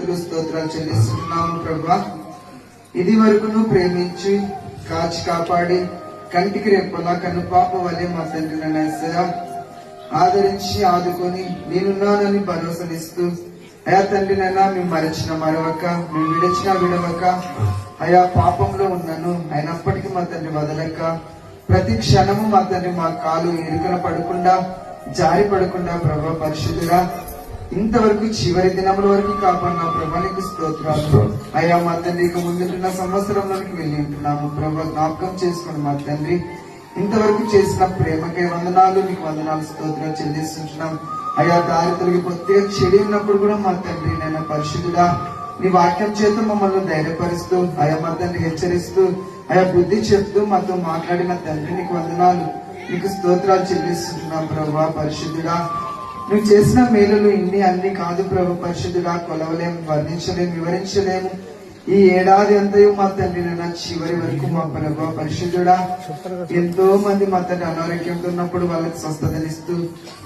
స్తుతులు స్తోత్రాలు చెల్లిస్తున్నాము ప్రభా. ఇది వరకును ప్రేమించి కాచి కాపాడి కంటికి రెప్పలా కనుపాప వలె మా తండ్రి నన్ను ఆదరించి ఆదుకొని నేనున్నానని భరోసానిస్తూ అయా తండ్రి నైనా మేము మరచిన మరవక, మేము విడిచిన విడవక, అయా పాపంలో ఉన్నాను అయినప్పటికీ మా తండ్రి వదలక, ప్రతి క్షణము మా తండ్రి మా కాలు ఇరుకన పడకుండా జారి పడకుండా ప్రభా పరిశుద్ధుడా ఇంతవరకు చివరి దినముల వరకు కాపాడిన ప్రభా నీకు స్తోత్రాలు. అయ్యా మా తండ్రి ఇక ముందున్న సంవత్సరంలోనికి వెళ్ళి ఉంటున్నాము ప్రభా, జ్ఞాపకం చేసుకోండి మా తండ్రి. ఇంతవరకు చేసిన ప్రేమకే వందనాలు, నీకు వందనాలు స్తోత్రాలు చెల్లిస్తుంటున్నాం. అయ్యా దారి తొలగి కొద్దిగా చెడి ఉన్నప్పుడు కూడా మా తండ్రి నైనా పరిశుద్ధుడా నీ వాక్యం చేత మమ్మల్ని ధైర్యపరుస్తూ, అయా మా తండ్రి హెచ్చరిస్తూ, అయా బుద్ధి చెప్తూ మాతో మాట్లాడిన తండ్రి నీకు వందనాలు, నీకు స్తోత్రాలు చెల్లిస్తుంటున్నాం ప్రభా పరిశుద్ధుడా. నువ్వు చేసిన మేలులు ఇన్ని అన్ని కాదు ప్రభు పరిశుద్ధుడా, కొలవలేము, వర్ణించలేము, వివరించలేము. ఈ ఏడాది అంతయు మా తండ్రి నైనా చివరి వరకు మా ప్రభు పరిశుద్ధుడా ఎంతో మంది మా తండ్రి అనారోగ్యంతో ఉన్నప్పుడు వాళ్ళకి స్వస్థతనిస్తూ,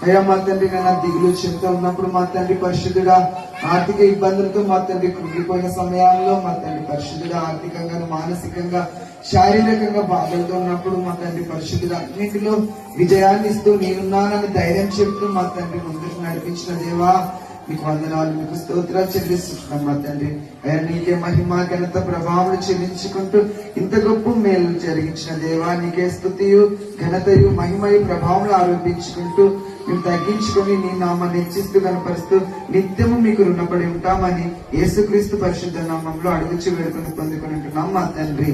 అయ్యా మా తండ్రి నైనా దిగులు చింత ఉన్నప్పుడు మా తండ్రి పరిశుద్ధుడా ఆర్థిక ఇబ్బందులతో మా తండ్రి కృంగిపోయిన సమయాల్లో మా తండ్రి పరిశుద్ధుడా ఆర్థికంగా మానసికంగా శారీరకంగా బాధలతో ఉన్నప్పుడు మా తండ్రి పరిశుద్ధుడా అన్నింటిలో విజయాన్ని ఇస్తూ నేనున్నానని ధైర్యం చెప్తూ మా తండ్రి ముందుకు నడిపించిన దేవా నీకు వందనాలు, మీకు స్తోత్రాలు చెల్లిస్తున్నాం మా తండ్రి. అయ్యా నీకే మహిమ ఘనత ప్రభావం చెల్లించుకుంటూ ఇంత గొప్ప మేలు జరిగించిన దేవా నీకే స్తుతియు ఘనతయు మహిమయు ప్రభావం ఆరోపించుకుంటూ మేము తగ్గించుకొని నీ నామాన్ని హెచ్చిస్తూ కనపరుస్తూ నిత్యము మీకు రుణపడి ఉంటామని యేసుక్రీస్తు పరిశుద్ధ నామంలో అడుగుచి వేడుకొని పొందుకొని ఉంటున్నాం మా తండ్రి.